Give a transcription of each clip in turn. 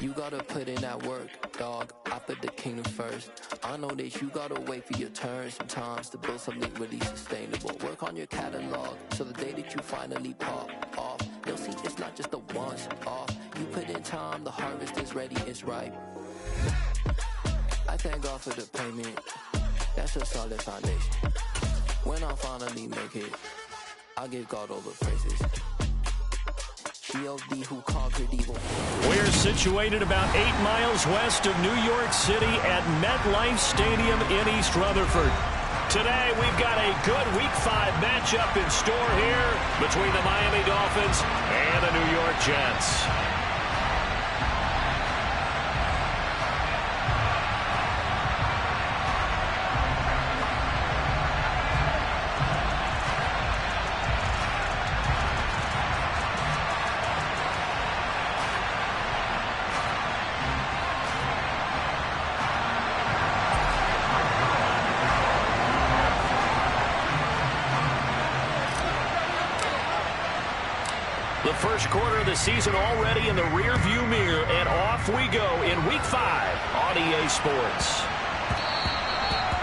You gotta put in that work, dog. I put the kingdom first. I know that you gotta wait for your turn sometimes to build something really sustainable. Work on your catalog, so the day that you finally pop off, you'll see it's not just a once off. You put in time, the harvest is ready, it's ripe. I thank God for the payment. That's a solid foundation. When I finally make it, I give God all the praises. G.O.D. who conquered evil. We're situated about 8 miles west of New York City at MetLife Stadium in East Rutherford. Today, we've got a good Week 5 matchup in store here between the Miami Dolphins and the New York Jets. The first quarter of the season already in the rear-view mirror, and off we go in Week 5 on EA Sports.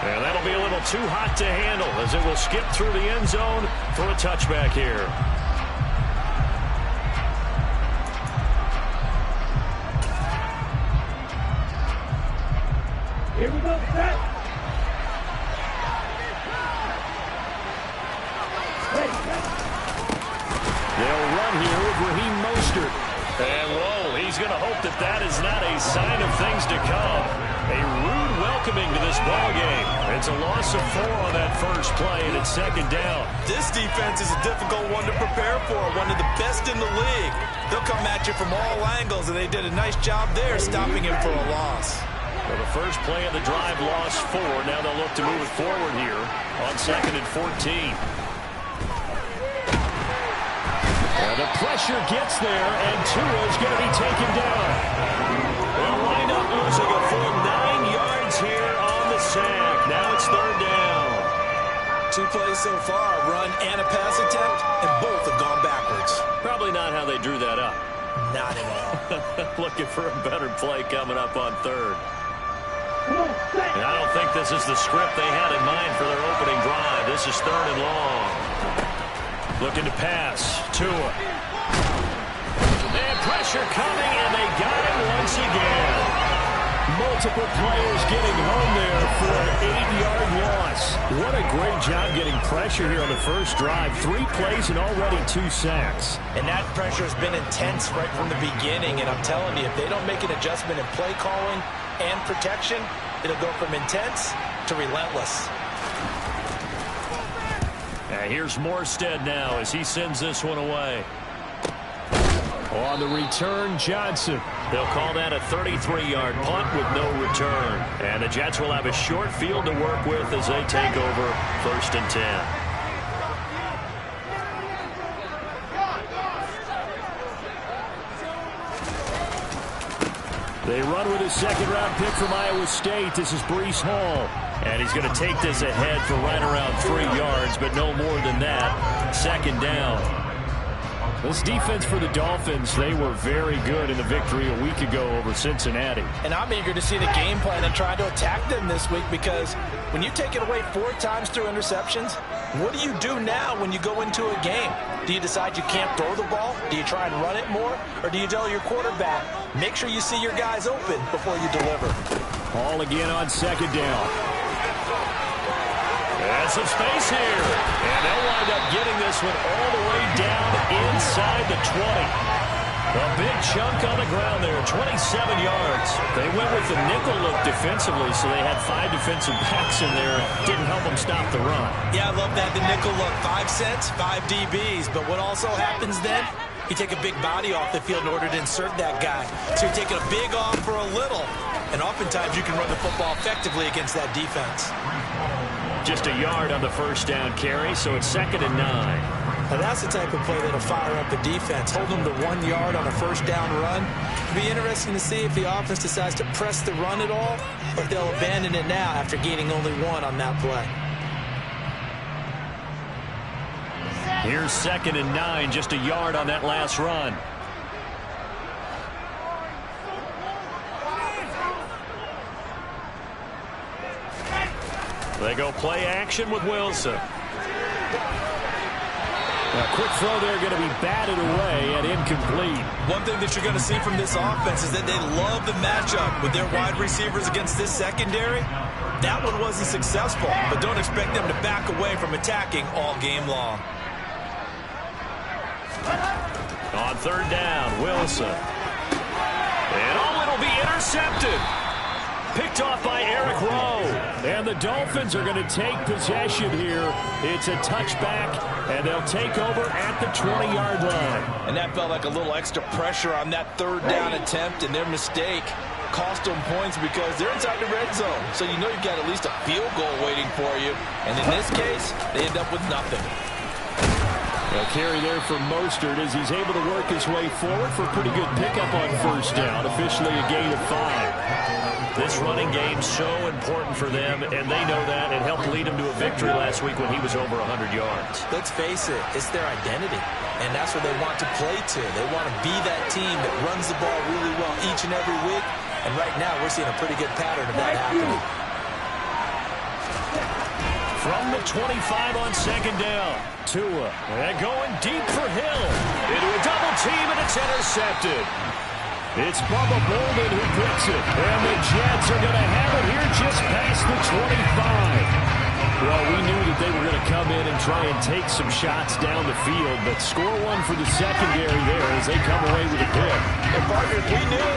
And that'll be a little too hot to handle as it will skip through the end zone for a touchback here. Here we go, set. They'll run here with Raheem Mostert. And, whoa, he's going to hope that that is not a sign of things to come. A rude welcoming to this ballgame. It's a loss of 4 on that first play, and it's second down. This defense is a difficult one to prepare for, one of the best in the league. They'll come at you from all angles, and they did a nice job there stopping him for a loss. Well, the first play of the drive lost 4. Now they'll look to move it forward here on 2nd and 14. The pressure gets there, and Tua's going to be taken down. They'll wind up losing a full 9 yards here on the sack. Now it's 3rd down. 2 plays so far, a run and a pass attempt, and both have gone backwards. Probably not how they drew that up. Not at all. Looking for a better play coming up on 3rd. And I don't think this is the script they had in mind for their opening drive. This is 3rd and long. Looking to pass. Tua. And pressure coming, and they got him once again. Multiple players getting home there for an 8-yard loss. What a great job getting pressure here on the first drive. 3 plays and already 2 sacks. And that pressure has been intense right from the beginning. And I'm telling you, if they don't make an adjustment in play calling and protection, it'll go from intense to relentless. Here's Morstead now as he sends this one away. On the return, Johnson. They'll call that a 33-yard punt with no return. And the Jets will have a short field to work with as they take over 1st and 10. They run with a 2nd-round pick from Iowa State. This is Breece Hall. And he's going to take this ahead for right around 3 yards, but no more than that. 2nd down. This defense for the Dolphins, they were very good in the victory a week ago over Cincinnati. And I'm eager to see the game plan and try to attack them this week, because when you take it away 4 times through interceptions, what do you do now when you go into a game? Do you decide you can't throw the ball? Do you try and run it more? Or do you tell your quarterback, make sure you see your guys open before you deliver? Hall again on 2nd down. And some space here. And they'll wind up getting this one all the way down inside the 20. A big chunk on the ground there, 27 yards. They went with the nickel look defensively, so they had 5 defensive backs in there. Didn't help them stop the run. Yeah, I love that, the nickel look. 5 cents, 5 DBs. But what also happens then, you take a big body off the field in order to insert that guy. So you're taking a big off for a little. And oftentimes you can run the football effectively against that defense. Just a yard on the 1st down carry, so it's 2nd and 9. Now that's the type of play that'll fire up a defense. Hold them to 1 yard on a 1st down run. It'll be interesting to see if the offense decides to press the run at all, or if they'll abandon it now after gaining only 1 on that play. Here's 2nd and 9, just a yard on that last run. They go play action with Wilson. A quick throw there going to be batted away and incomplete. One thing that you're going to see from this offense is that they love the matchup with their wide receivers against this secondary. That one wasn't successful, but don't expect them to back away from attacking all game long. On third down, Wilson. And it'll be intercepted. Picked off by Eric Rowe. And the Dolphins are going to take possession here. It's a touchback, and they'll take over at the 20-yard line. And that felt like a little extra pressure on that third down attempt, and their mistake cost them points because they're inside the red zone. So you know you've got at least a field goal waiting for you. And in this case, they end up with nothing. A carry there for Mostert as he's able to work his way forward for a pretty good pickup on first down. Officially a gain of 5. This running game's so important for them, and they know that. It helped lead them to a victory last week when he was over 100 yards. Let's face it, it's their identity, and that's what they want to play to. They want to be that team that runs the ball really well each and every week, and right now we're seeing a pretty good pattern of that happening. From the 25 on second down, Tua, and going deep for Hill. Into a double team, and it's intercepted. It's Bubba Bolden who picks it. And the Jets are going to have it here just past the 25. Well, we knew that they were going to come in and try and take some shots down the field, but score one for the secondary there as they come away with a pick. And partners, we knew,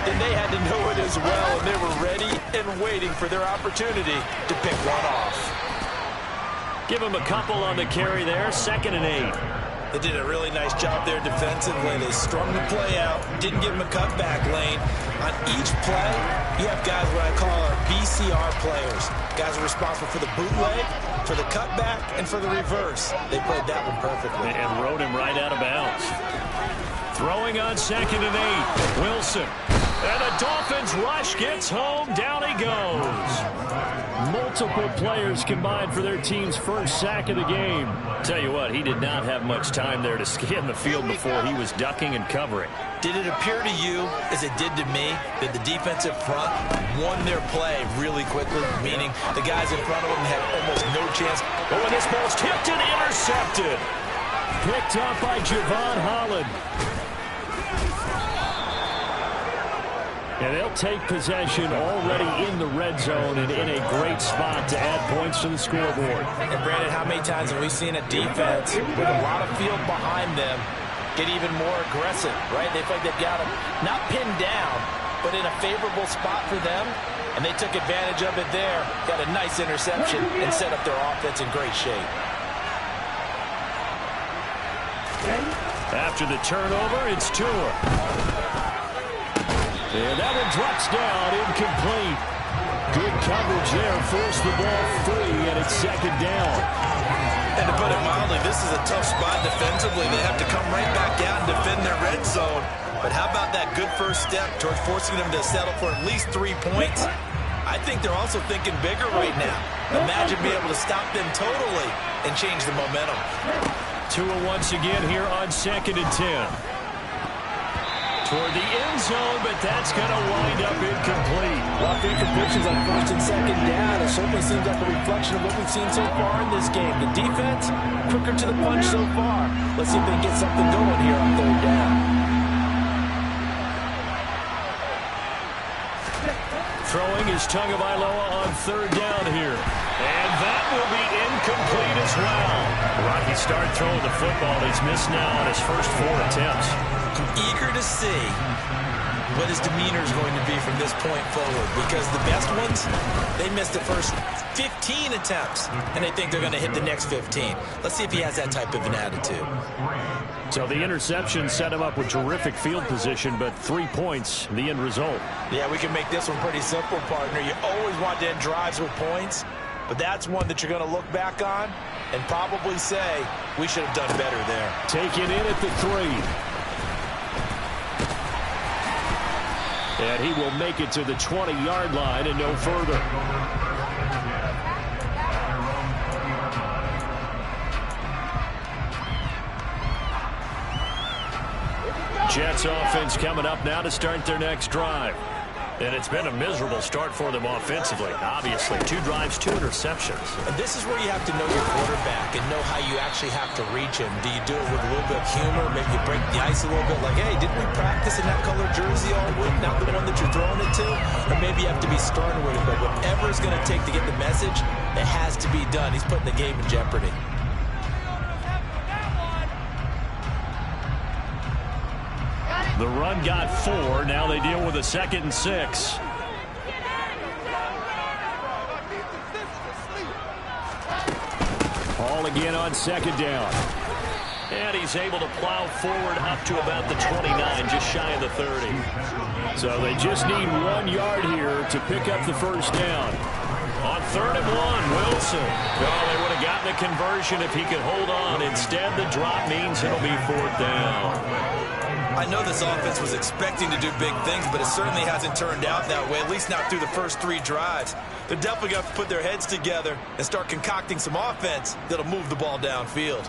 and they had to know it as well, and they were ready and waiting for their opportunity to pick one off. Give him a couple on the carry there, 2nd and 8. They did a really nice job there defensively. They strung the play out, didn't give him a cutback lane. On each play, you have guys what I call our BCR players. Guys are responsible for the bootleg, for the cutback, and for the reverse. They played that one perfectly. And rode him right out of bounds. Throwing on 2nd and 8. Wilson. And the Dolphins rush gets home. Down he goes. Multiple players combined for their team's first sack of the game. Tell you what, he did not have much time there to scan the field before he was ducking and covering. Did it appear to you, as it did to me, that the defensive front won their play really quickly? Meaning the guys in front of them had almost no chance. Oh, and this ball's tipped and intercepted. Picked up by Javon Holland. And they'll take possession already in the red zone and in a great spot to add points to the scoreboard. And Brandon, how many times have we seen a defense with a lot of field behind them get even more aggressive, right? They feel like they've got them not pinned down, but in a favorable spot for them, and they took advantage of it there, got a nice interception, and set up their offense in great shape. After the turnover, it's Tua. And that one drops down, incomplete. Good coverage there, forced the ball free, and it's 2nd down. And to put it mildly, this is a tough spot defensively. They have to come right back out and defend their red zone. But how about that good first step towards forcing them to settle for at least 3 points? I think they're also thinking bigger right now. Imagine being able to stop them totally and change the momentum. Tua once again here on 2nd and 10. Toward the end zone, but that's going to wind up incomplete. A lot of incompletions on 1st and 2nd down. It certainly seems like a reflection of what we've seen so far in this game. The defense, quicker to the punch so far. Let's see if they can get something going here on 3rd down. Throwing is Tagovailoa on 3rd down here. And that will be incomplete as well. Rocky started throwing the football. He's missed now on his first 4 attempts. I'm eager to see what his demeanor is going to be from this point forward, because the best ones, they missed the first 15 attempts, and they think they're going to hit the next 15. Let's see if he has that type of an attitude. So the interception set him up with terrific field position, but 3 points, the end result. Yeah, we can make this one pretty simple, partner. You always want to end drives with points, but that's one that you're going to look back on and probably say, we should have done better there. Taken in at the 3. And he will make it to the 20-yard line and no further. Jets offense coming up now to start their next drive. And it's been a miserable start for them offensively. Obviously, 2 drives, 2 interceptions. And this is where you have to know your quarterback and know how you actually have to reach him. Do you do it with a little bit of humor? Maybe you break the ice a little bit like, hey, didn't we practice in that color jersey all week, not the one that you're throwing it to? Or maybe you have to be stern with him. But whatever it's going to take to get the message, it has to be done. He's putting the game in jeopardy. The run got 4. Now they deal with a 2nd and 6. Ball again on 2nd down. And he's able to plow forward up to about the 29, just shy of the 30. So they just need 1 yard here to pick up the first down. On 3rd and 1, Wilson. Oh, they would have gotten the conversion if he could hold on. Instead, the drop means it'll be 4th down. I know this offense was expecting to do big things, but it certainly hasn't turned out that way, at least not through the first 3 drives. They're definitely going to have to put their heads together and start concocting some offense that'll move the ball downfield.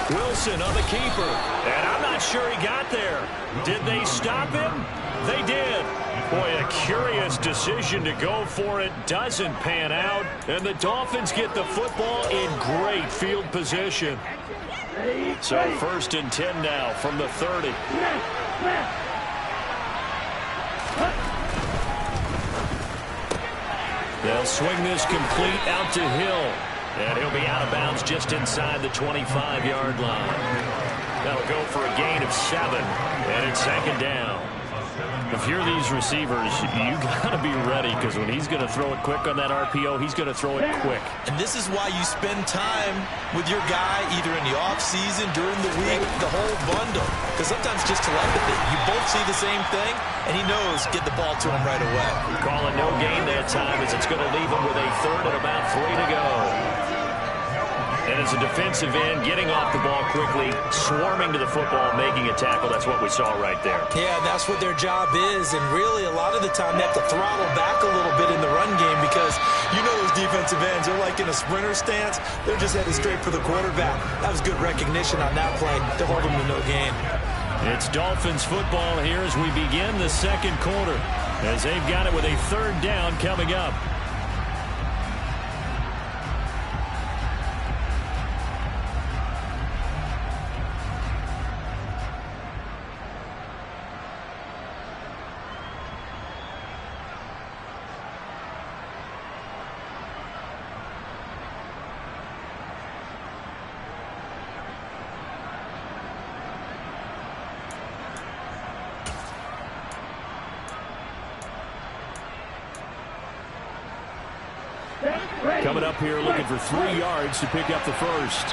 Wilson on the keeper, and I'm not sure he got there. Did they stop him? They did. Boy, a curious decision to go for it. Doesn't pan out, and the Dolphins get the football in great field position. So 1st and 10 now from the 30. They'll swing this complete out to Hill. And he'll be out of bounds just inside the 25-yard line. That'll go for a gain of 7, and it's 2nd down. If you're these receivers, you got to be ready, because when he's going to throw it quick on that RPO, he's going to throw it quick. And this is why you spend time with your guy either in the offseason, during the week, the whole bundle. Because sometimes just telepathy. You both see the same thing, and he knows get the ball to him right away. Calling no gain that time, as it's going to leave him with a 3rd and about 3 to go. And as a defensive end, getting off the ball quickly, swarming to the football, making a tackle. That's what we saw right there. Yeah, and that's what their job is. And really, a lot of the time, they have to throttle back a little bit in the run game, because you know those defensive ends, they're like in a sprinter stance. They're just headed straight for the quarterback. That was good recognition on that play to hold them to no gain. It's Dolphins football here as we begin the 2nd quarter, as they've got it with a 3rd down coming up. Coming up here looking for 3 yards to pick up the first.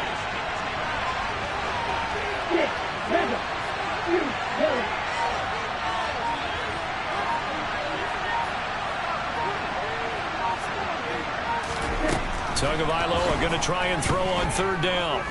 Tagovailoa going to try and throw on 3rd down.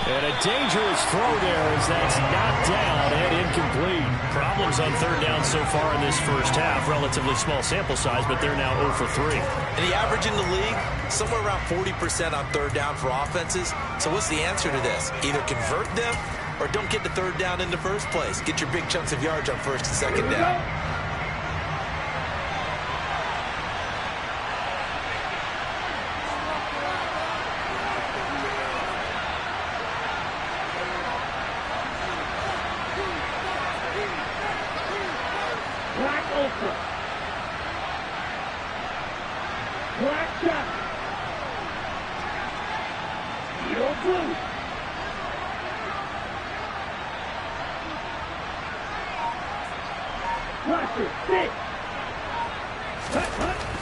And a dangerous throw there as that's knocked down and incomplete. Problems on 3rd down so far in this first half. Relatively small sample size, but they're now 0 for 3. And the average in the league, somewhere around 40% on 3rd down for offenses. So what's the answer to this? Either convert them or don't get the 3rd down in the first place. Get your big chunks of yards on 1st and 2nd down.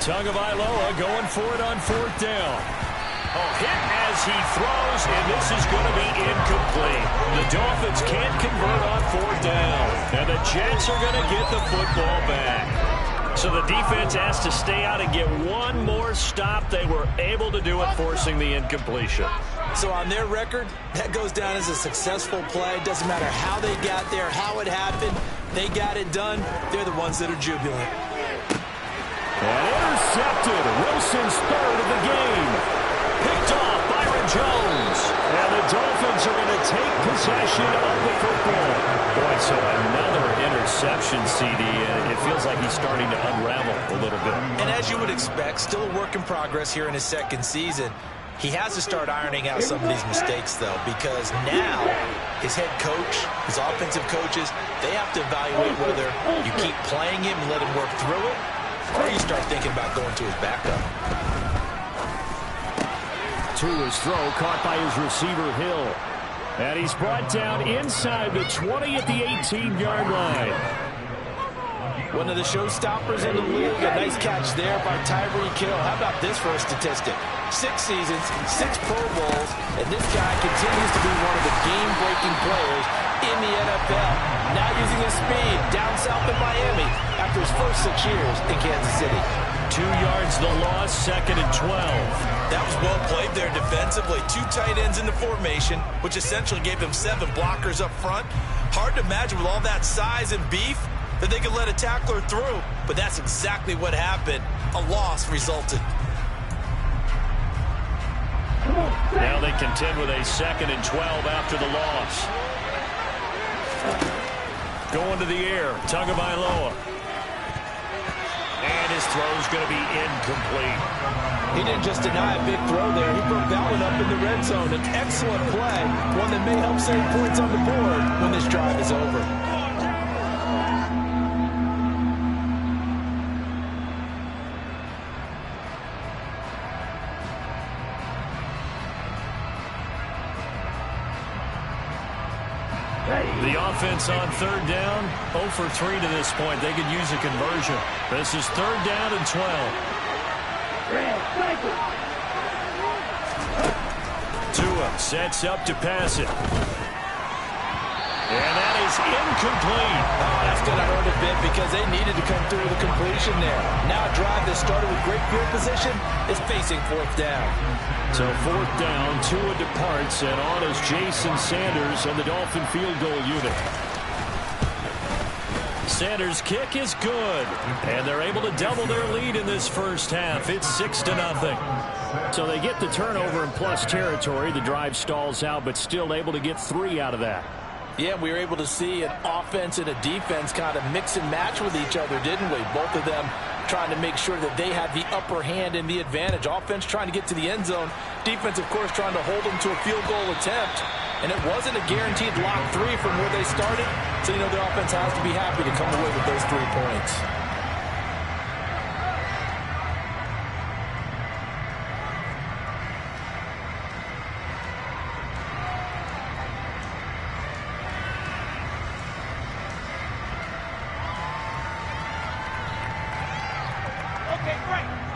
Tagovailoa going for it on 4th down. Oh, hit as he throws, and this is going to be incomplete. The Dolphins can't convert on 4th down, and the Jets are going to get the football back. So the defense has to stay out and get one more stop. They were able to do it, forcing the incompletion. So on their record, that goes down as a successful play. Doesn't matter how they got there, how it happened. they got it done, they're the ones that are jubilant. And intercepted. Wilson's third of the game. Picked off Byron Jones. And the Dolphins are going to take possession of the football. Boy, so another interception, CD, and it feels like he's starting to unravel a little bit. And as you would expect, still a work in progress here in his second season. He has to start ironing out some of these mistakes, though, because now his head coach, his offensive coaches, they have to evaluate whether you keep playing him and let him work through it, or you start thinking about going to his backup. To his throw, caught by his receiver, Hill. And he's brought down inside the 20 at the 18-yard line. One of the showstoppers in the league. A nice catch there by Tyreek Hill. How about this for a statistic? 6 seasons, 6 Pro Bowls, and this guy continues to be one of the game-breaking players in the NFL. Now using his speed down south of Miami after his first 6 years in Kansas City. 2 yards the loss, 2nd and 12. That was well played there defensively. 2 tight ends in the formation, which essentially gave them 7 blockers up front. Hard to imagine with all that size and beef that they could let a tackler through, but that's exactly what happened. A loss resulted. Now they contend with a 2nd and 12 after the loss. Going to the air, Tagovailoa. And his throw's going to be incomplete. He didn't just deny a big throw there. He broke that one up in the red zone. An excellent play, one that may help save points on the board when this drive is over. The offense on 3rd down, 0 for 3 to this point. They could use a conversion. This is 3rd down and 12. Tua sets up to pass it. And that is incomplete. Oh, that's going to hurt a bit because they needed to come through with a completion there. Now a drive that started with great field position is facing 4th down. So 4th down, Tua departs, and on is Jason Sanders and the Dolphin field goal unit. Sanders' kick is good, and they're able to double their lead in this first half. It's 6-0. So they get the turnover in plus territory. The drive stalls out, but still able to get 3 out of that. Yeah, we were able to see an offense and a defense kind of mix and match with each other, didn't we? Both of them trying to make sure that they had the upper hand and the advantage. Offense trying to get to the end zone. Defense, of course, trying to hold them to a field goal attempt. And it wasn't a guaranteed lock 3 from where they started. So, you know, the offense has to be happy to come away with those 3 points.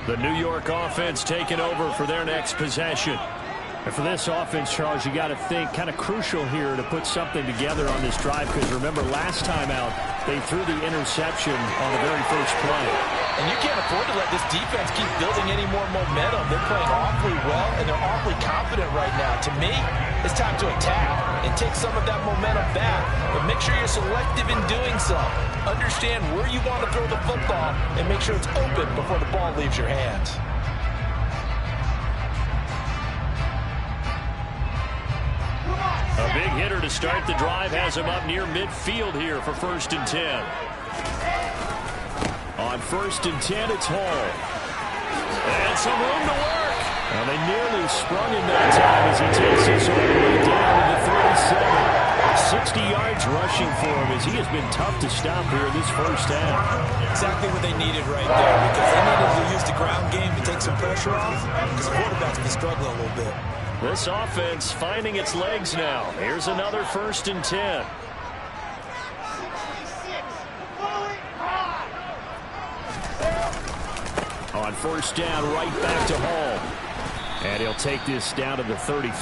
The New York offense taking over for their next possession. And for this offense, Charles, you got to think kind of crucial here to put something together on this drive, because remember last time out they threw the interception on the very first play. And you can't afford to let this defense keep building any more momentum. They're playing awfully well, and they're awfully confident right now. To me, it's time to attack and take some of that momentum back, but make sure you're selective in doing so. Understand where you want to throw the football and make sure it's open before the ball leaves your hands. A big hitter to start the drive has him up near midfield here for 1st and 10. On 1st and 10, it's Hall. And some room to work. And they nearly sprung him that time as he takes us all the way down to the 37. 60 yards rushing for him as he has been tough to stop here in this first half. Exactly what they needed right there, because they needed to use the ground game to take some pressure off, because the quarterback's been struggling a little bit. This offense finding its legs now. Here's another 1st and 10. On 1st down, right back to Hall. And he'll take this down to the 33.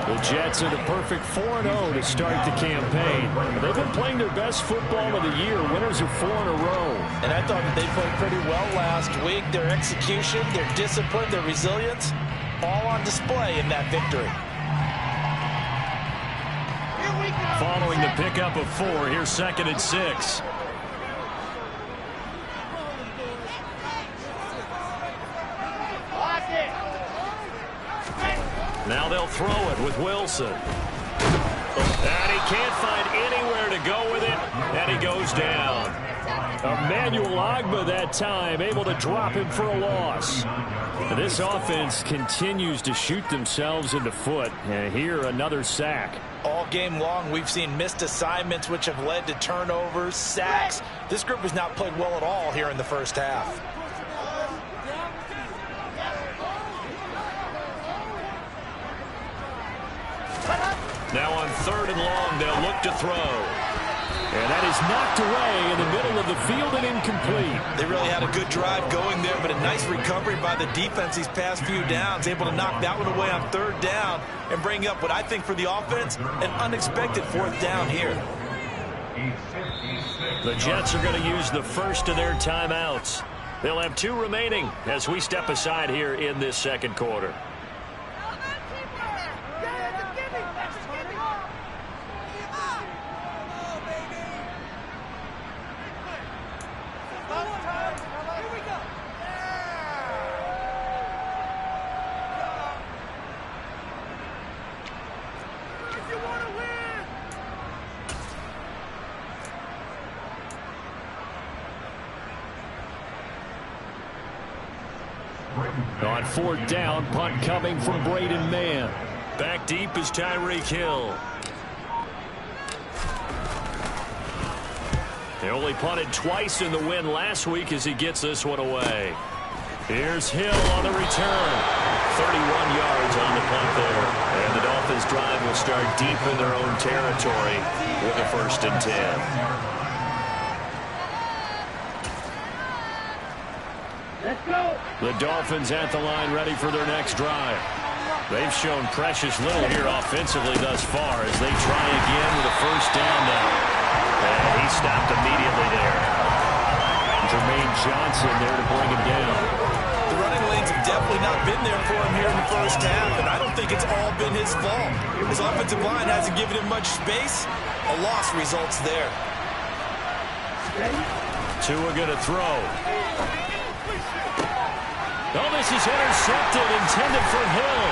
The Jets in a perfect 4-0 to start the campaign. They've been playing their best football of the year. Winners of 4 in a row. And I thought that they played pretty well last week. Their execution, their discipline, their resilience, all on display in that victory. following the pickup of 4. Here's 2nd and 6. Now they'll throw it with Wilson. And he can't find anywhere to go with it, and he goes down. Emmanuel Ogbah that time, able to drop him for a loss. And this offense continues to shoot themselves in the foot, and here another sack. All game long, we've seen missed assignments, which have led to turnovers, sacks. This group has not played well at all here in the first half. Now on 3rd and long, they'll look to throw. And that is knocked away in the middle of the field and incomplete. They really had a good drive going there, but a nice recovery by the defense these past few downs. Able to knock that one away on 3rd down and bring up what I think for the offense, an unexpected 4th down here. The Jets are going to use the first of their timeouts. They'll have 2 remaining as we step aside here in this 2nd quarter. On 4th down, punt coming from Braden Mann. Back deep is Tyreek Hill. They only punted twice in the win last week as he gets this one away. Here's Hill on the return. 31 yards on the punt there. And the Dolphins drive will start deep in their own territory with a 1st and 10. The Dolphins at the line ready for their next drive. They've shown precious little here offensively thus far as they try again with a 1st down now. And he stopped immediately there. Jermaine Johnson there to bring him down. The running lanes have definitely not been there for him here in the first half, and I don't think it's all been his fault. His offensive line hasn't given him much space. A loss results there. Tua going to throw. Oh, this is intercepted, intended for Hill.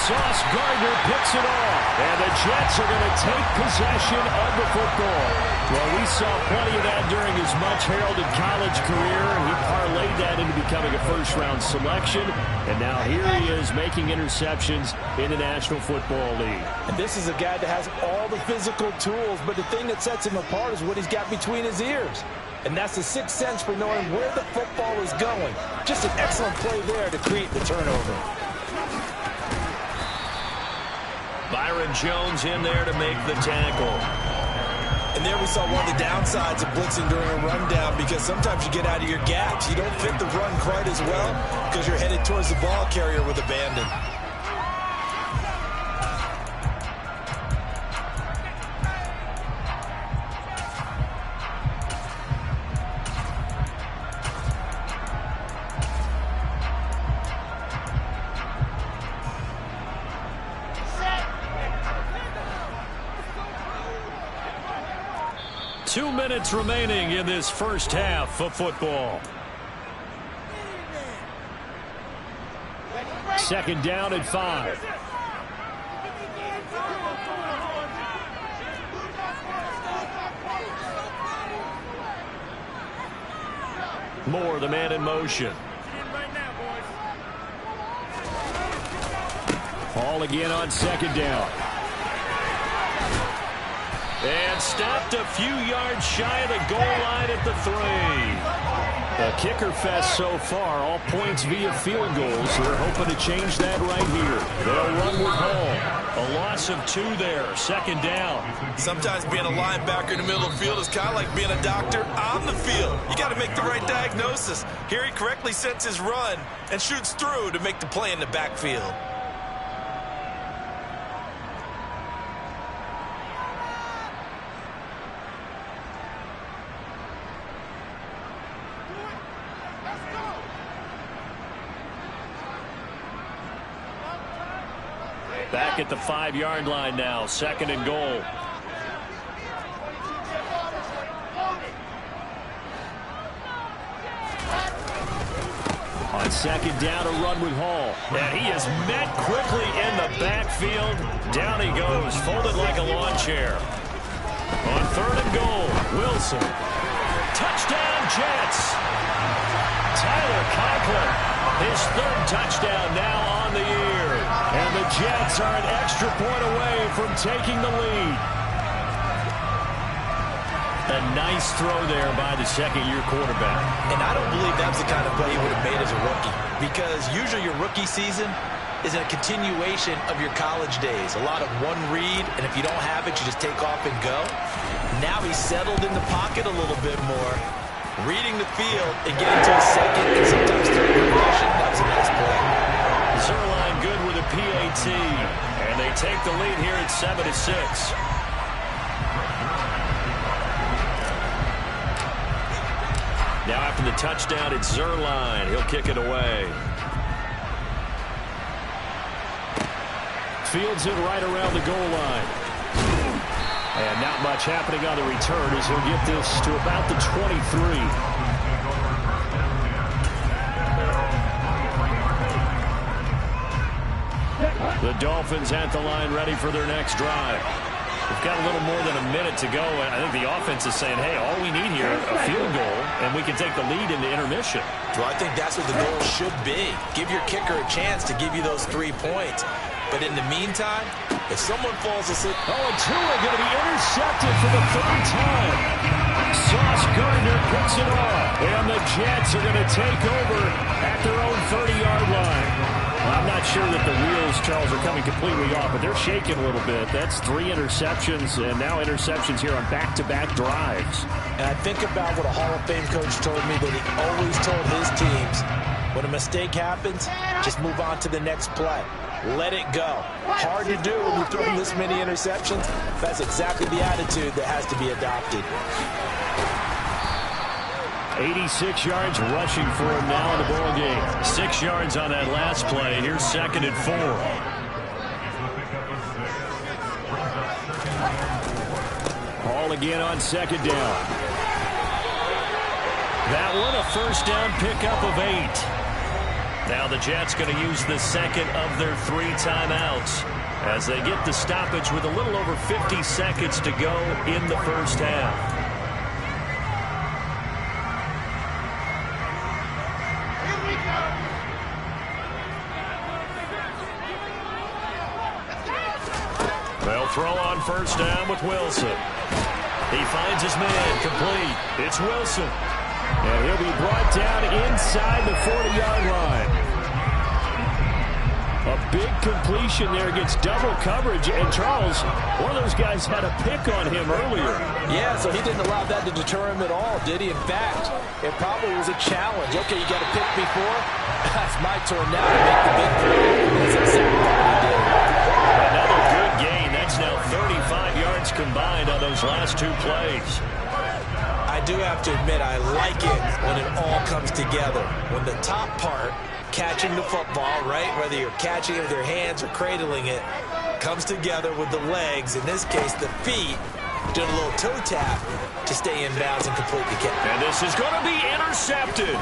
Sauce Gardner picks it off. And the Jets are going to take possession of the football. Well, we saw plenty of that during his much-heralded college career. He parlayed that into becoming a first-round selection. And now here he is making interceptions in the National Football League. And this is a guy that has all the physical tools, but the thing that sets him apart is what he's got between his ears. And that's the 6th sense for knowing where the football is going. Just an excellent play there to create the turnover. Byron Jones in there to make the tackle. And there we saw one of the downsides of blitzing during a rundown, because sometimes you get out of your gaps. You don't fit the run quite as well because you're headed towards the ball carrier with abandon. Two minutes remaining in this first half of football. 2nd down and 5. Moore, the man in motion. Ball again on 2nd down. And stopped a few yards shy of the goal line at the 3. The kicker fest so far, all points via field goals. They're hoping to change that right here. They'll run with Hall. A loss of 2 there, 2nd down. Sometimes being a linebacker in the middle of the field is kind of like being a doctor on the field. You got to make the right diagnosis. Here he correctly sets his run and shoots through to make the play in the backfield. Back at the 5-yard line now, 2nd and goal. second down to run with Hall. And he is met quickly in the backfield. Down he goes, folded like a lawn chair. On 3rd and goal, Wilson. Touchdown, Jets. Tyler Conklin, his 3rd touchdown now on the year. And the Jets are an extra point away from taking the lead. A nice throw there by the second-year quarterback. And I don't believe that's the kind of play he would have made as a rookie, because usually your rookie season is a continuation of your college days. A lot of one read, and if you don't have it, you just take off and go. Now he's settled in the pocket a little bit more, reading the field and getting to a second and sometimes third progression. That was a nice play. Zerline good with a PAT, and they take the lead here at 7-6. Now after the touchdown, it's Zerline. He'll kick it away. Fields it right around the goal line. And not much happening on the return as he'll get this to about the 23. The Dolphins at the line ready for their next drive. We've got a little more than a minute to go, and I think the offense is saying, hey, all we need here, a field goal, and we can take the lead into intermission. Well, I think that's what the goal should be. Give your kicker a chance to give you those 3 points. But in the meantime, if someone falls asleep... Oh, and Tua going to be intercepted for the 3rd time. Sauce Gardner picks it off, and the Jets are going to take over at their own 30-yard line. I'm not sure that the wheels, Charles, are coming completely off, but they're shaking a little bit. That's 3 interceptions, and now interceptions here on back-to-back drives. And I think about what a Hall of Fame coach told me, that he always told his teams, when a mistake happens, just move on to the next play. Let it go. Hard to do when you throw this many interceptions. That's exactly the attitude that has to be adopted. 86 yards rushing for him now in the ball game. 6 yards on that last play. Here's 2nd and 4. Hall again on 2nd down. That one a 1st down pickup of 8. Now the Jets going to use the 2nd of their 3 timeouts as they get the stoppage with a little over 50 seconds to go in the 1st half. They'll throw on 1st down with Wilson. He finds his man complete. It's Wilson. And he'll be brought down inside the 40-yard line. A big completion there, gets double coverage. And Charles, one of those guys had a pick on him earlier. Yeah, so he didn't allow that to deter him at all, did he? In fact, it probably was a challenge. Okay, you got a pick before? That's my turn now to make the big play. That's exactly what he did. Another good gain. That's now 35 yards combined on those last 2 plays. I do have to admit, I like it when it all comes together. When the top part, catching the football, right, whether you're catching it with your hands or cradling it, comes together with the legs, in this case the feet, doing a little toe tap to stay in bounds and complete the catch. And this is going to be intercepted.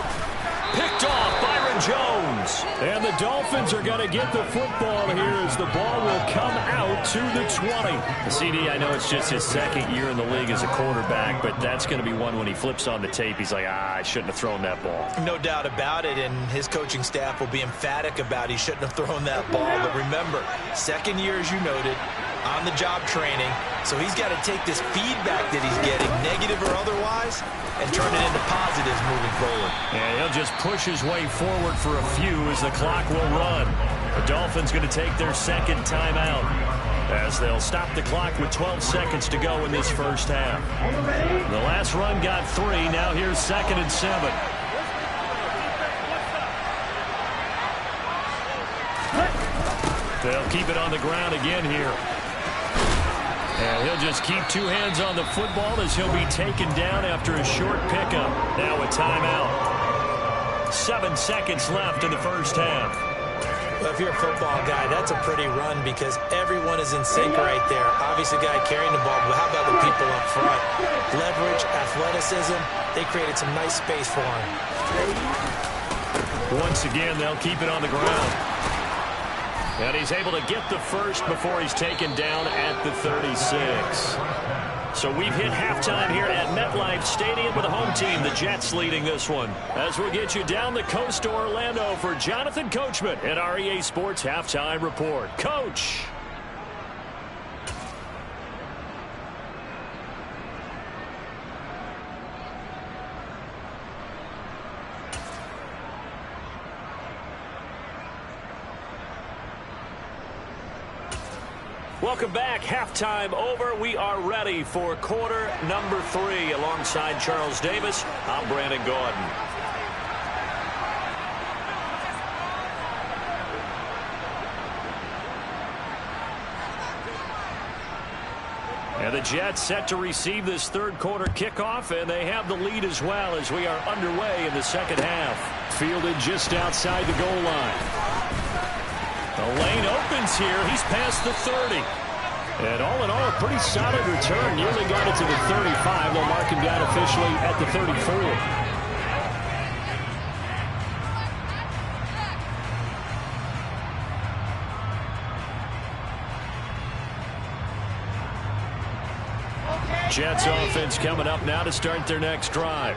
Picked off Byron Jones. And the Dolphins are going to get the football here as the ball will come out to the 20. CD, I know it's just his 2nd year in the league as a quarterback, but that's going to be one when he flips on the tape. He's like, I shouldn't have thrown that ball. No doubt about it, and his coaching staff will be emphatic about he shouldn't have thrown that ball. But remember, 2nd year, as you noted, on-the-job training, so he's got to take this feedback that he's getting, negative or otherwise, and turn it into positives moving forward. And he'll just push his way forward for a few as the clock will run. The Dolphins going to take their 2nd timeout as they'll stop the clock with 12 seconds to go in this 1st half. The last run got 3. Now here's 2nd and 7. They'll keep it on the ground again here. And he'll just keep 2 hands on the football as he'll be taken down after a short pickup. Now a timeout. 7 seconds left in the 1st half. Well, if you're a football guy, that's a pretty run because everyone is in sync right there. Obviously, the guy carrying the ball, but how about the people up front? Leverage, athleticism, they created some nice space for him. Once again, they'll keep it on the ground. And he's able to get the first before he's taken down at the 36. So we've hit halftime here at MetLife Stadium with the home team, the Jets, leading this one. As we'll get you down the coast to Orlando for Jonathan Coachman at our EA Sports Halftime Report. Coach. Welcome back. Halftime over. We are ready for quarter number 3. Alongside Charles Davis, I'm Brandon Gordon. And the Jets set to receive this third quarter kickoff, and they have the lead as well as we are underway in the second half. Fielded just outside the goal line. The lane opens here. He's past the 30. And all in all, a pretty solid return. Nearly got it to the 35. They'll mark him down officially at the 34. Jets offense coming up now to start their next drive.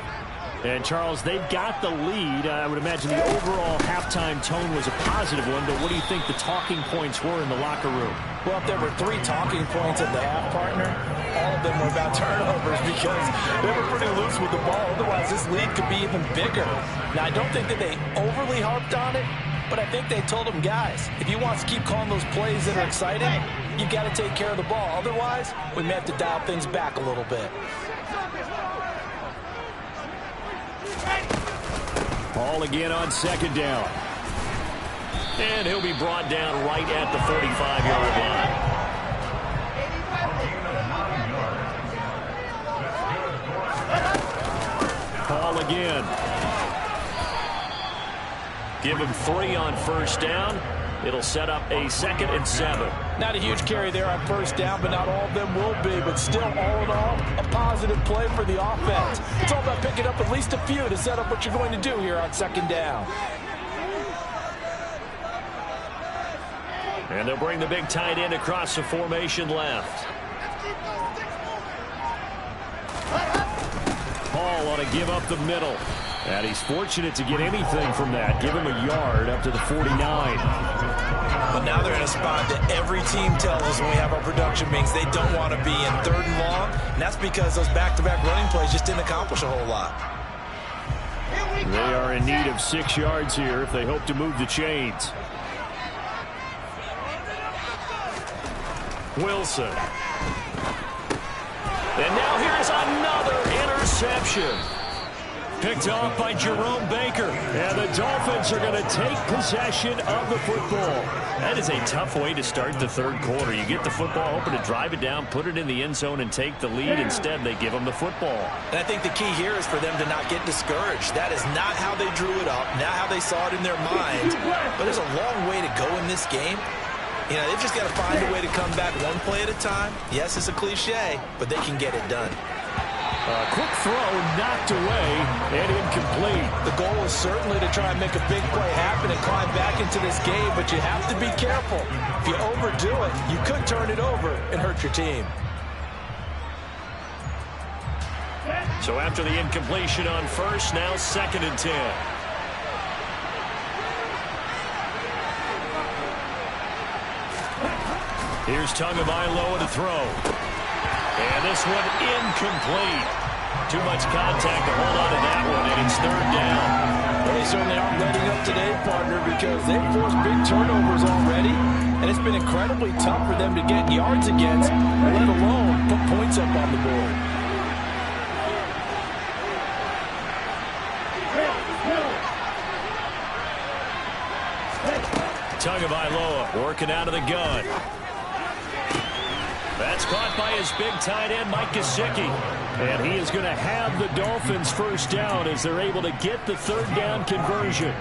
And, Charles, they've got the lead. I would imagine the overall halftime tone was a positive one, but what do you think the talking points were in the locker room? Well, if there were 3 talking points at the half, partner, all of them were about turnovers because they were pretty loose with the ball. Otherwise, this lead could be even bigger. Now, I don't think that they overly harped on it, but I think they told them, guys, if you want to keep calling those plays that are exciting, you've got to take care of the ball. Otherwise, we may have to dial things back a little bit. Ball again on second down. And he'll be brought down right at the 45-yard line. Ball again. Give him 3 on first down. It'll set up a 2nd and 7. Not a huge carry there on first down, but not all of them will be. But still, all in all, a positive play for the offense. It's all about picking up at least a few to set up what you're going to do here on second down. And they'll bring the big tight end across the formation left. Paul ought to give up the middle. And he's fortunate to get anything from that. Give him a yard up to the 49. But now they're in a spot that every team tells us when we have our production meetings they don't want to be in 3rd and long. And that's because those back-to-back running plays just didn't accomplish a whole lot. They are in need of 6 yards here if they hope to move the chains. Wilson. And now here's another interception. Picked off by Jerome Baker. And the Dolphins are going to take possession of the football. That is a tough way to start the 3rd quarter. You get the football, hoping to drive it down, put it in the end zone, and take the lead. Instead, they give them the football. And I think the key here is for them to not get discouraged. That is not how they drew it up, not how they saw it in their minds. But there's a long way to go in this game. You know, they've just got to find a way to come back one play at a time. Yes, it's a cliche, but they can get it done. A quick throw knocked away and incomplete. The goal is certainly to try and make a big play happen and climb back into this game, but you have to be careful. If you overdo it, you could turn it over and hurt your team. So after the incompletion on first, now 2nd and 10. Here's Tagovailoa to throw. And this one incomplete. Too much contact to hold on to that one, and it's 3rd down. Well, they certainly aren't letting up today, partner, because they've forced big turnovers already, and it's been incredibly tough for them to get yards against, let alone put points up on the board. Tagovailoa working out of the gun. That's caught by his big tight end, Mike Gesicki. And he is going to have the Dolphins first down as they're able to get the 3rd down conversion.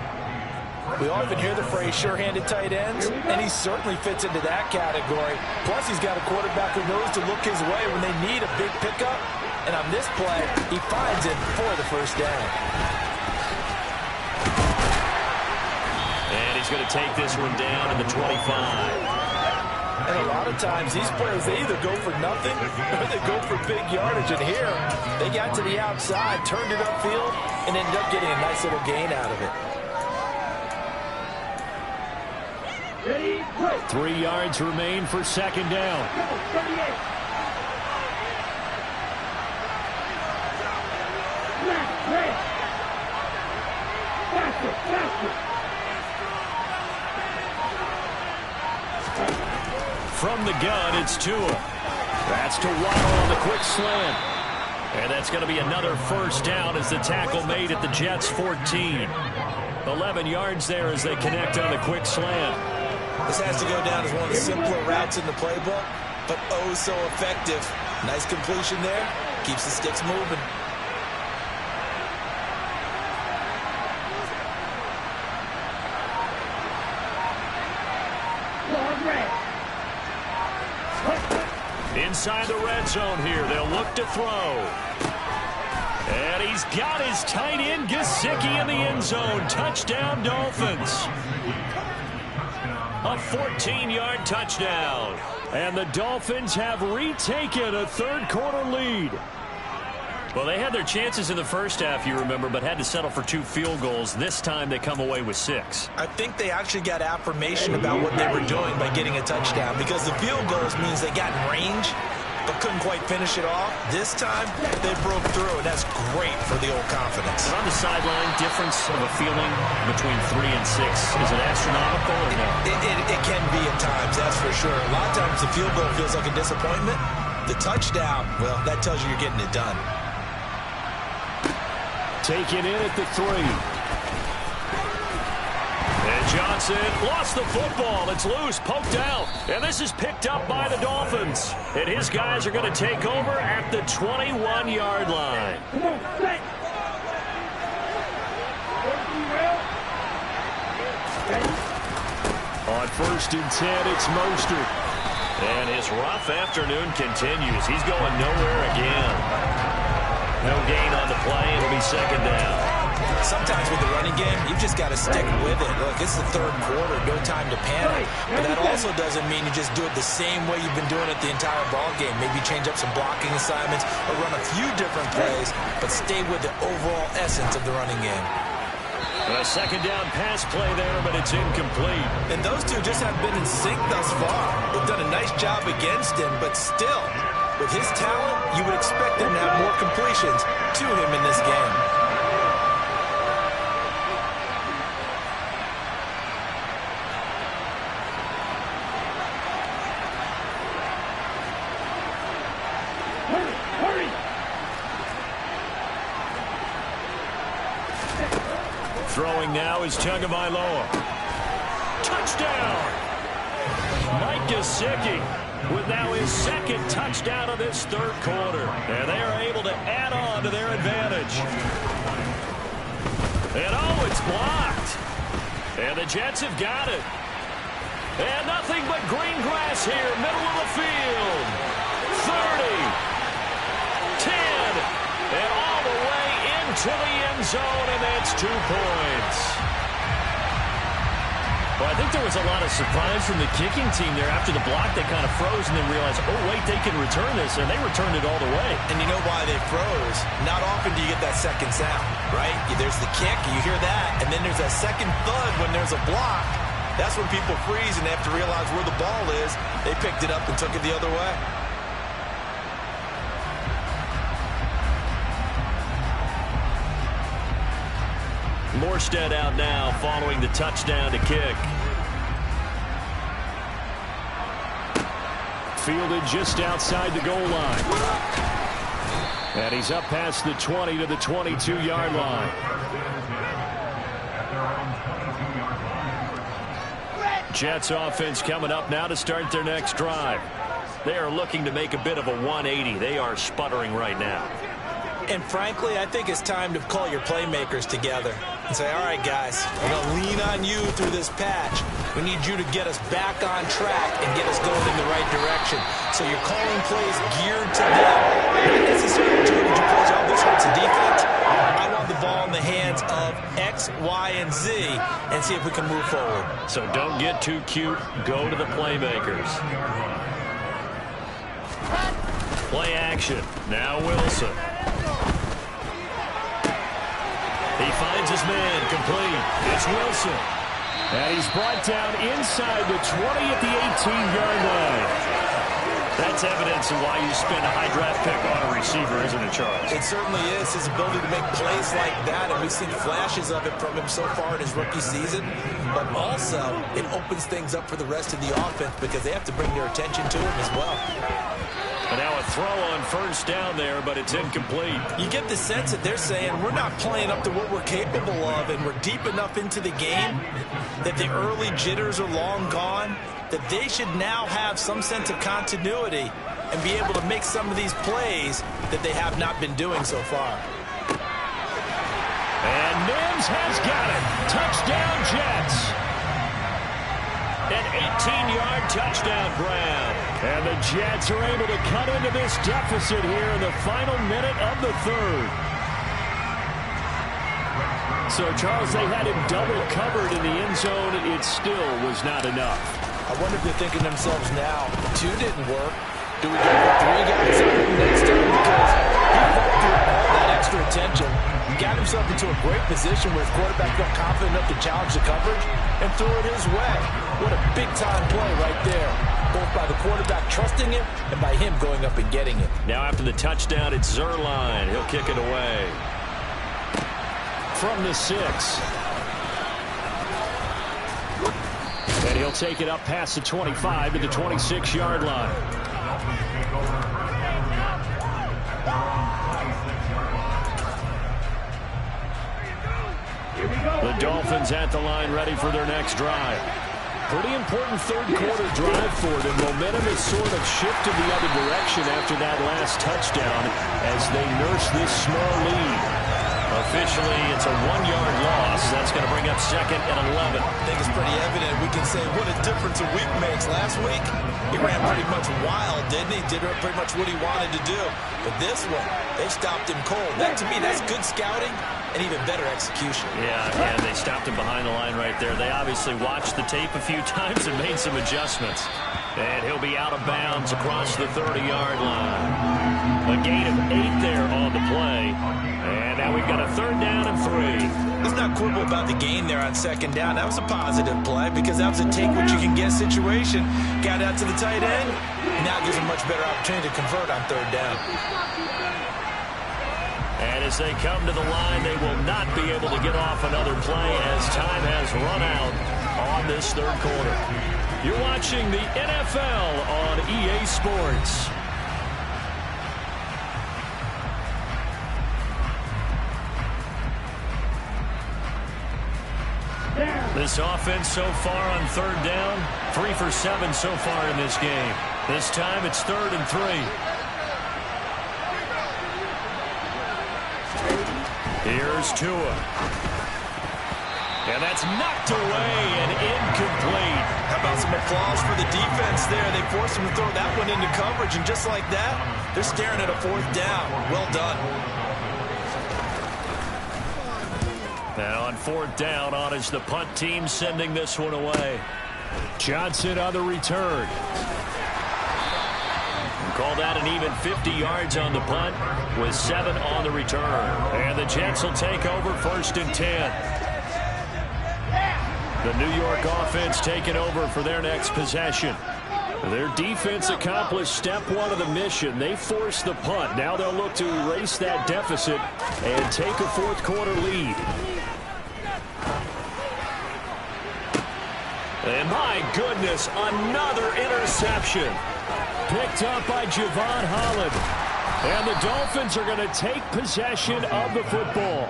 We often hear the phrase sure-handed tight ends, and he certainly fits into that category. Plus, he's got a quarterback who knows to look his way when they need a big pickup. And on this play, he finds it for the first down. he's going to take this one down in the 25. And a lot of times these players, they either go for nothing or they go for big yardage. And here, they got to the outside, turned it upfield, and ended up getting a nice little gain out of it. 3 yards remain for second down. From the gun, it's Tua. That's to Waddle on the quick slant. And that's going to be another first down as the tackle made at the Jets' 14. 11 yards there as they connect on the quick slant. This has to go down as one of the simpler routes in the playbook, but oh so effective. Nice completion there. Keeps the sticks moving. Inside the red zone here, they'll look to throw. And he's got his tight end, Gesicki, in the end zone. Touchdown, Dolphins. A 14-yard touchdown. And the Dolphins have retaken a third-quarter lead. Well, they had their chances in the first half, you remember, but had to settle for 2 field goals. This time they come away with 6. I think they actually got affirmation about what they were doing by getting a touchdown, because the field goals means they got in range but couldn't quite finish it off. This time they broke through, and that's great for the old confidence. On the sideline, difference of a feeling between 3 and 6. Is it astronomical or no? It can be at times, that's for sure. A lot of times the field goal feels like a disappointment. The touchdown, well, that tells you you're getting it done. Taken in at the 3. And Johnson lost the football. It's loose, poked out. And this is picked up by the Dolphins. And his guys are going to take over at the 21-yard line. On 1st and 10, it's Mostert. And his rough afternoon continues. He's going nowhere again. No gain on the play. It'll be second down. Sometimes with the running game, you've just got to stick with it. Look, it's the third quarter. No time to panic. But that also doesn't mean you just do it the same way you've been doing it the entire ball game. Maybe change up some blocking assignments or run a few different plays, but stay with the overall essence of the running game. A second down pass play there, but it's incomplete. And those two just have been in sync thus far. They've done a nice job against him, but still, with his talent, you would expect him to have more completions to him in this game. Throwing now is Tagovailoa. Touchdown! Mike Gesicki with now his second touchdown of this third quarter. And they are able to add on to their advantage. And oh, it's blocked. And the Jets have got it. And nothing but green grass here, middle of the field. 30, 10, and all the way into the end zone, and that's 2 points. Well, I think there was a lot of surprise from the kicking team there. After the block, they kind of froze and then realized, oh, wait, they can return this, and they returned it all the way. And you know why they froze? Not often do you get that second sound, right? There's the kick, you hear that, and then there's that second thud when there's a block. That's when people freeze and they have to realize where the ball is. They picked it up and took it the other way. Morstead out now following the touchdown to kick. Fielded just outside the goal line. And he's up past the 20 to the 22-yard line. Jets offense coming up now to start their next drive. They are looking to make a bit of a 180. They are sputtering right now. And frankly, I think it's time to call your playmakers together and say, all right, guys, we're going to lean on you through this patch. We need you to get us back on track and get us going in the right direction. So you're calling plays geared to them. Not necessarily doing plays, this hurts the defense. I want the ball in the hands of X, Y, and Z. And see if we can move forward. So don't get too cute. Go to the playmakers. Play action. Now Wilson. He finds his man. Complete. It's Wilson. And he's brought down inside the 20 at the 18-yard line. That's evidence of why you spend a high draft pick on a receiver, isn't it, Charles? It certainly is. His ability to make plays like that, and we've seen flashes of it from him so far in his rookie season. But also, it opens things up for the rest of the offense because they have to bring their attention to him as well. And now a throw on first down there, but it's incomplete. You get the sense that they're saying we're not playing up to what we're capable of, and we're deep enough into the game that the early jitters are long gone, that they should now have some sense of continuity and be able to make some of these plays that they have not been doing so far. And Mims has got it. Touchdown, Jets. An 18-yard touchdown grab. And the Jets are able to cut into this deficit here in the final minute of the third. So, Charles, they had him double covered in the end zone. It still was not enough. I wonder if they're thinking to themselves now, 2 didn't work. Do we go for 3 guys on him next time? Because he fought through all that extra attention. He got himself into a great position where his quarterback felt confident enough to challenge the coverage and threw it his way. What a big-time play right there, both by the quarterback trusting it and by him going up and getting it. Now after the touchdown, it's Zerline. He'll kick it away. From the 6. And he'll take it up past the 25 to the 26-yard line. The Dolphins at the line, ready for their next drive. Pretty important third-quarter drive for them. Momentum has sort of shifted the other direction after that last touchdown as they nurse this small lead. Officially, it's a 1-yard loss. That's going to bring up second and 11. I think it's pretty evident. We can say what a difference a week makes. Last week, he ran pretty much wild, didn't he? Did pretty much what he wanted to do. But this one, they stopped him cold. That, to me, that's good scouting and even better execution. Yeah, they stopped him behind the line right there. They obviously watched the tape a few times and made some adjustments. And he'll be out of bounds across the 30-yard line. A gain of 8 there on the play. And now we've got a 3rd down and 3. Let's not quibble about the gain there on 2nd down. That was a positive play because that was a take-what-you-can-get situation. Got out to the tight end. Now gives a much better opportunity to convert on 3rd down. And as they come to the line, they will not be able to get off another play as time has run out on this 3rd quarter. You're watching the NFL on EA Sports. This offense so far on 3rd down, 3 for 7 so far in this game. This time it's 3rd and 3. Here's Tua. And that's knocked away and incomplete. How about some applause for the defense there? They forced him to throw that one into coverage, and just like that, they're staring at a 4th down. Well done. Now on 4th down, on is the punt team sending this one away. Johnson on the return. Call that an even 50 yards on the punt with 7 on the return. And the Jets will take over 1st and 10. The New York offense taking over for their next possession. Their defense accomplished step 1 of the mission. They forced the punt. Now they'll look to erase that deficit and take a 4th quarter lead. And my goodness, another interception. Picked up by Javon Holland. And the Dolphins are going to take possession of the football.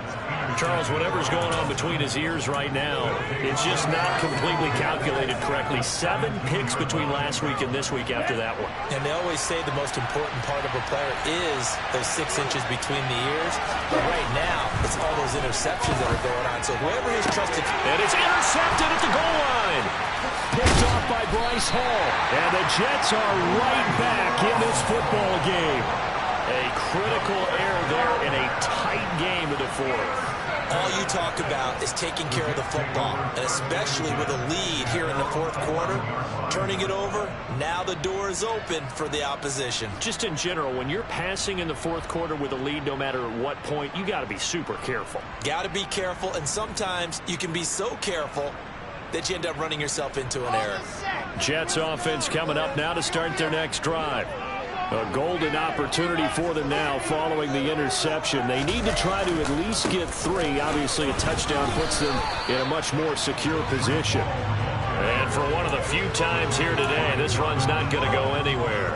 Charles, whatever's going on between his ears right now, it's just not completely calculated correctly. 7 picks between last week and this week after that one. And they always say the most important part of a player is those 6 inches between the ears. But right now, it's all those interceptions that are going on. So whoever has trusted... And it's intercepted at the goal line. Picked off by Bryce Hall. And the Jets are right back in this football game. A critical error there in a tight game of the 4th. All you talk about is taking care of the football, and especially with a lead here in the fourth quarter, turning it over, now the door is open for the opposition. Just in general, when you're passing in the fourth quarter with a lead, no matter at what point, you got to be super careful. Got to be careful, and sometimes you can be so careful that you end up running yourself into an error. Jets offense coming up now to start their next drive. A golden opportunity for them now following the interception. They need to try to at least get 3. Obviously, a touchdown puts them in a much more secure position. And for one of the few times here today, this run's not going to go anywhere.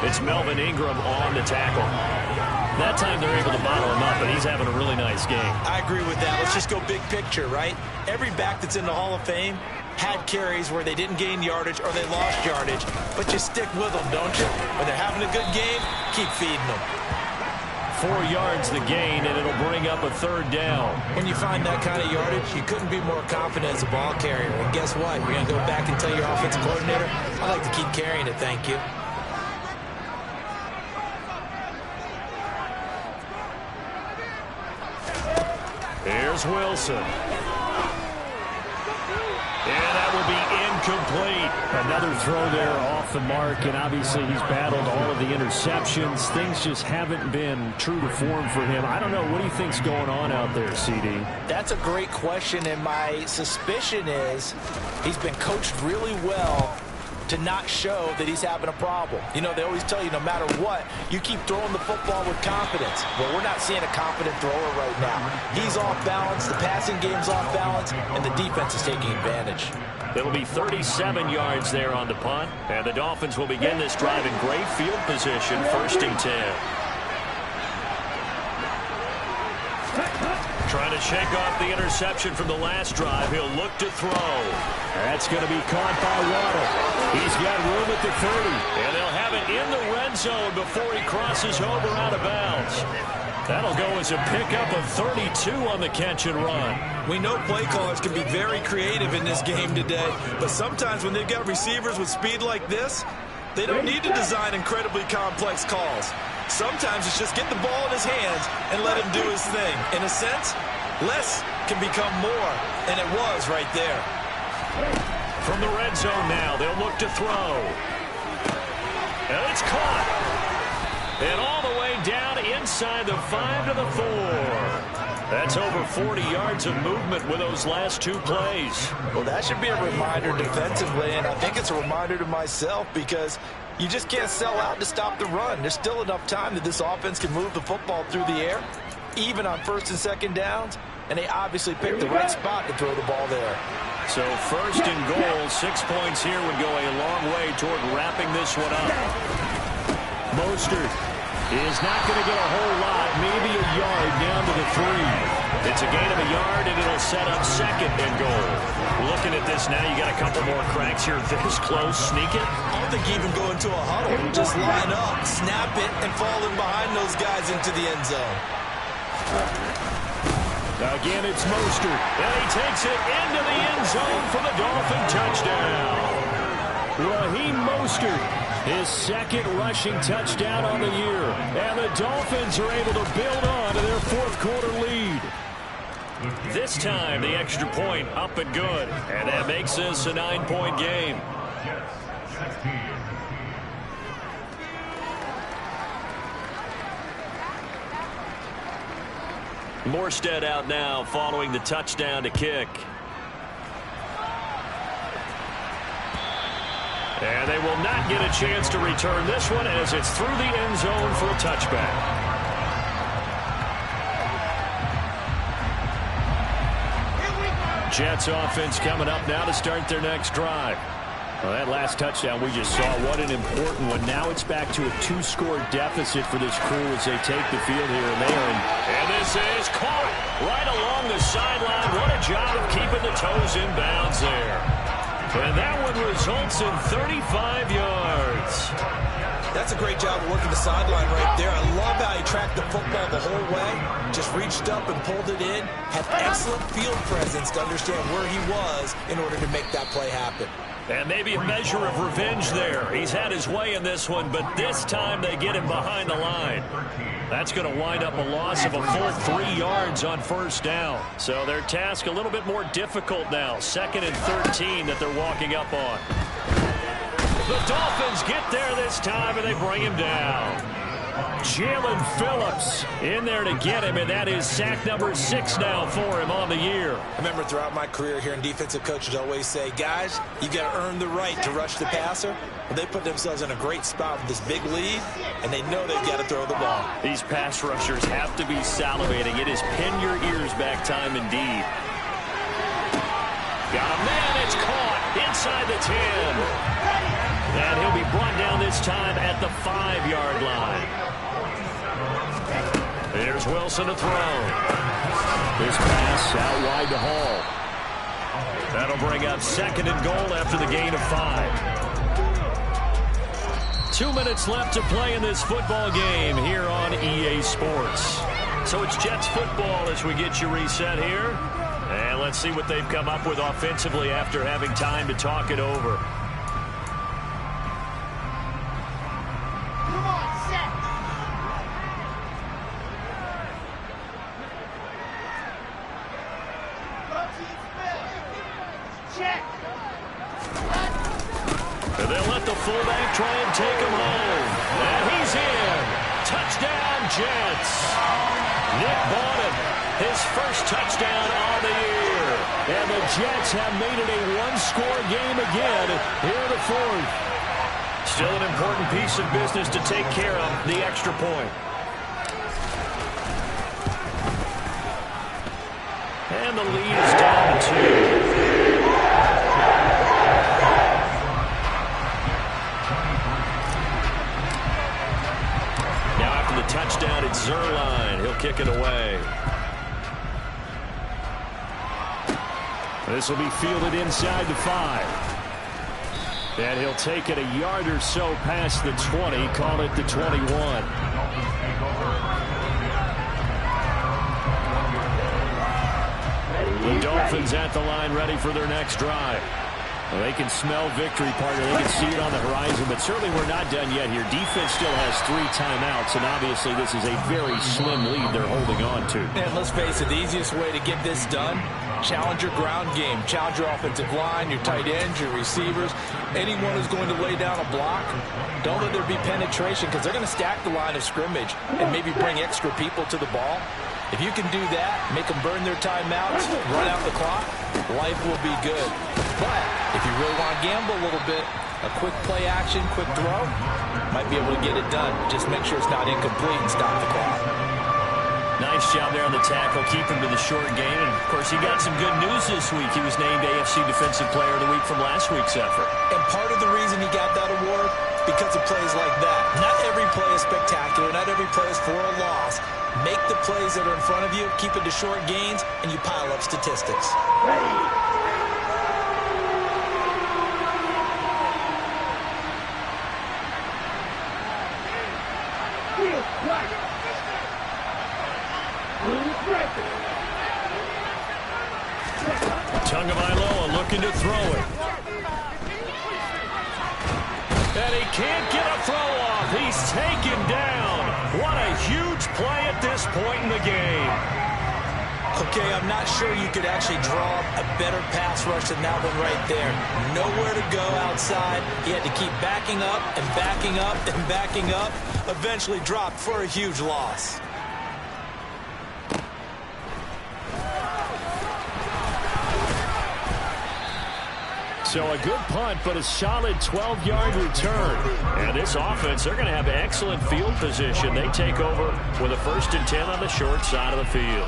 It's Melvin Ingram on the tackle. That time they're able to bottle him up, and he's having a really nice game. I agree with that. Let's just go big picture, right? Every back that's in the Hall of Fame had carries where they didn't gain yardage or they lost yardage, but you stick with them, don't you? When they're having a good game, keep feeding them. 4 yards the gain, and it'll bring up a 3rd down. When you find that kind of yardage, you couldn't be more confident as a ball carrier. And guess what? You're going to go back and tell your offensive coordinator, I like to keep carrying it, thank you. Here's Wilson. And that will be incomplete. Another throw there off the mark, and obviously he's battled all of the interceptions. Things just haven't been true to form for him. I don't know. What do you think's going on out there, CD? That's a great question, and my suspicion is he's been coached really well to not show that he's having a problem. You know, they always tell you no matter what, you keep throwing the football with confidence. Well, we're not seeing a confident thrower right now. He's off balance, the passing game's off balance, and the defense is taking advantage. It'll be 37 yards there on the punt, and the Dolphins will begin this drive in great field position, 1st and 10. Trying to shake off the interception from the last drive. He'll look to throw. That's going to be caught by Waddle. He's got room at the 30. And they'll have it in the red zone before he crosses over out of bounds. That'll go as a pickup of 32 on the catch and run. We know play callers can be very creative in this game today, but sometimes when they've got receivers with speed like this, they don't need to design incredibly complex calls. Sometimes it's just get the ball in his hands and let him do his thing. In a sense, less can become more, and it was right there. From the red zone now, they'll look to throw. And it's caught. And all the way down inside the 5 to the 4. That's over 40 yards of movement with those last 2 plays. Well, that should be a reminder defensively, and I think it's a reminder to myself because you just can't sell out to stop the run. There's still enough time that this offense can move the football through the air, even on 1st and 2nd downs, and they obviously picked the right spot to throw the ball there. So 1st and goal, 6 points here would go a long way toward wrapping this one up. Mostert is not going to get a whole lot, maybe a yard down to the 3. It's a gain of a yard, and it'll set up 2nd and goal. Looking at this now, you got a couple more cracks here this close. Sneak it. I don't think even go into a huddle. Just line up, snap it, and fall in behind those guys into the end zone. Again, it's Mostert. And he takes it into the end zone for the Dolphin touchdown. Raheem Mostert, his 2nd rushing touchdown on the year. And the Dolphins are able to build on to their 4th quarter lead. This time, the extra point up and good. And that makes this a 9-point game. Morstead out now following the touchdown to kick. And they will not get a chance to return this one as it's through the end zone for a touchback. Jets offense coming up now to start their next drive. Well, that last touchdown we just saw, what an important one. Now it's back to a 2-score deficit for this crew as they take the field here. And this is caught right along the sideline. What a job of keeping the toes in bounds there. And that one results in 35 yards. That's a great job of working the sideline right there. I love how he tracked the football the whole way. Just reached up and pulled it in. Had excellent field presence to understand where he was in order to make that play happen. And maybe a measure of revenge there. He's had his way in this one, but this time they get him behind the line. That's going to wind up a loss of a full 3 yards on first down. So their task a little bit more difficult now. 2nd and 13 that they're walking up on. The Dolphins get there this time, and they bring him down. Jalen Phillips in there to get him, and that is sack number 6 now for him on the year. I remember throughout my career here, and defensive coaches always say, guys, you got to earn the right to rush the passer. Well, they put themselves in a great spot with this big lead, and they know they've got to throw the ball. These pass rushers have to be salivating. It is pin your ears back time indeed. Got a man, it's caught inside the 10. And he'll be brought down this time at the 5-yard line. Here's Wilson to throw. His pass out wide to Hall. That'll bring up 2nd and goal after the gain of 5. 2 minutes left to play in this football game here on EA Sports. So it's Jets football as we get you reset here. And let's see what they've come up with offensively after having time to talk it over. And they'll let the fullback try and take him home. And he's in. Touchdown, Jets. Nick Bottom, his first touchdown on the year. And the Jets have made it a one-score game again here in the 4th. Still an important piece of business to take care of, the extra point. And the lead is down to 2. Touchdown, it's Zerline. He'll kick it away. This will be fielded inside the 5. And he'll take it a yard or so past the 20, call it the 21. The Dolphins at the line ready for their next drive. Well, they can smell victory, partner. They can see it on the horizon, but certainly we're not done yet here. Defense still has 3 timeouts, and obviously this is a very slim lead they're holding on to. And let's face it, the easiest way to get this done, challenge your ground game. Challenge your offensive line, your tight ends, your receivers. Anyone who's going to lay down a block, don't let there be penetration because they're going to stack the line of scrimmage and maybe bring extra people to the ball. If you can do that, make them burn their timeouts, run out the clock, life will be good. But if you really want to gamble a little bit, a quick play action, quick throw, might be able to get it done. Just make sure it's not incomplete and stop the clock. Nice job there on the tackle, keep him to the short game. And, of course, he got some good news this week. He was named AFC Defensive Player of the Week from last week's effort. And part of the reason he got that award, because of plays like that. Not every play is spectacular. Not every play is for a loss. Make the plays that are in front of you, keep it to short gains, and you pile up statistics. Tagovailoa looking to throw it. And he can't get a throw off. He's taken down. What a huge play at this point in the game. Okay, I'm not sure you could actually draw a better pass rush than that one right there. Nowhere to go outside. He had to keep backing up and backing up and backing up. Eventually dropped for a huge loss. So a good punt, but a solid 12-yard return. And this offense, they're going to have excellent field position. They take over with a 1st and 10 on the short side of the field.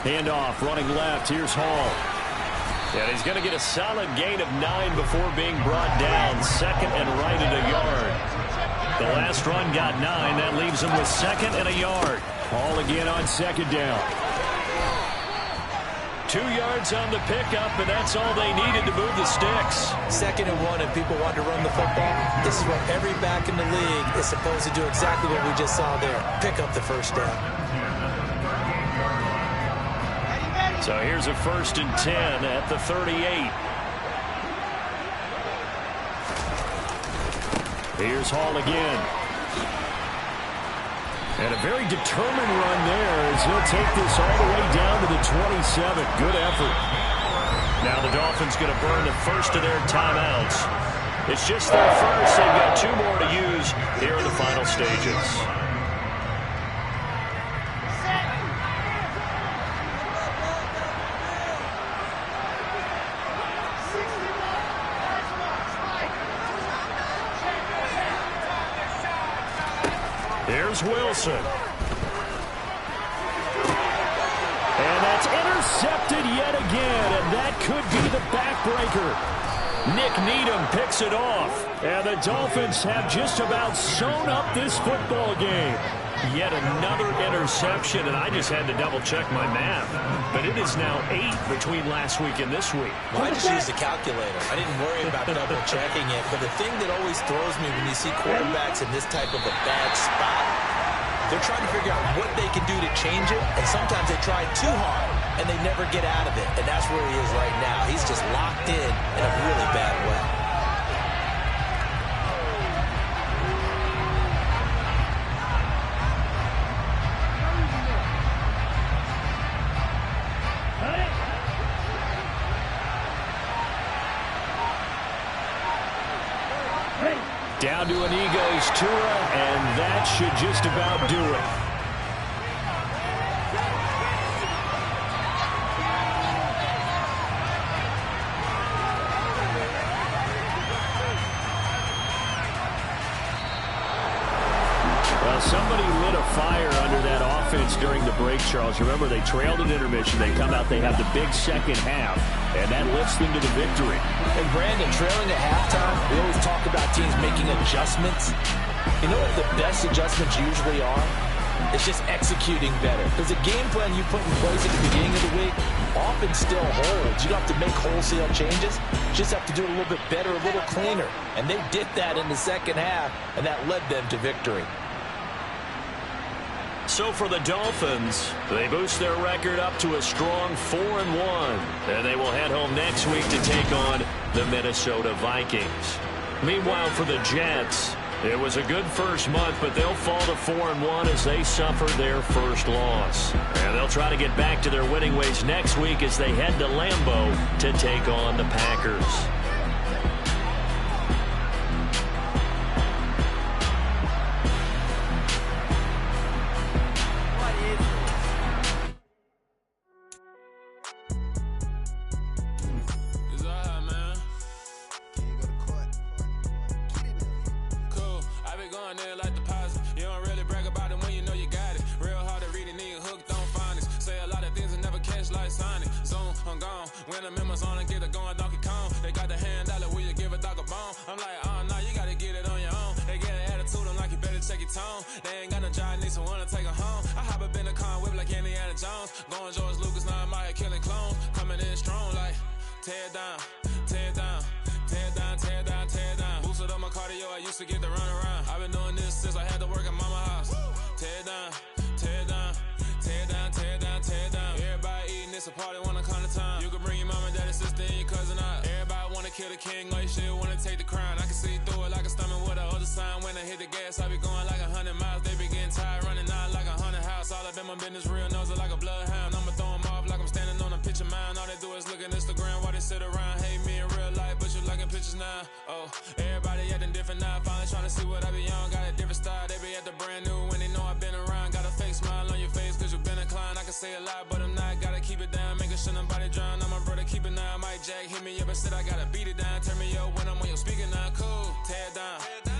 Handoff, running left. Here's Hall. And he's going to get a solid gain of 9 before being brought down. Second and right at a yard. The last run got 9. That leaves him with second and a yard. Ball again on second down. 2 yards on the pickup, and that's all they needed to move the sticks. 2nd and 1, and people want to run the football. This is what every back in the league is supposed to do, exactly what we just saw there. Pick up the first down. So here's a 1st and 10 at the 38. Here's Hall again. And a very determined run there as he'll take this all the way down to the 27. Good effort. Now the Dolphins going to burn the first of their timeouts. It's just their first. They've got 2 more to use here in the final stages. Here's Wilson. And that's intercepted yet again, and that could be the backbreaker. Nick Needham picks it off. And the Dolphins have just about sewn up this football game. Yet another interception, and I just had to double-check my math. But it is now 8 between last week and this week. Well, I just used the calculator. I didn't worry about double-checking it. But the thing that always throws me when you see quarterbacks in this type of a bad spot, they're trying to figure out what they can do to change it, and sometimes they try too hard, and they never get out of it. And that's where he is right now. He's just locked in a really bad way. Down to an Eagles Tua, and that should just about do it. Well, somebody lit a fire under that offense during the break, Charles. Remember, they trailed at intermission. They come out, they have the big second half, and that lifts them to the victory. And Brandon, trailing at halftime, we always talk about teams making adjustments. You know what the best adjustments usually are? It's just executing better. Because the game plan you put in place at the beginning of the week often still holds. You don't have to make wholesale changes. You just have to do it a little bit better, a little cleaner. And they did that in the second half, and that led them to victory. So for the Dolphins, they boost their record up to a strong 4-1. And they will head home next week to take on the Minnesota Vikings. Meanwhile, for the Jets, it was a good first month, but they'll fall to 4-1 as they suffer their first loss. And they'll try to get back to their winning ways next week as they head to Lambeau to take on the Packers. Jack hit me up and said I gotta beat it down. Turn me up when I'm on your speaker now. Cool. Tear down.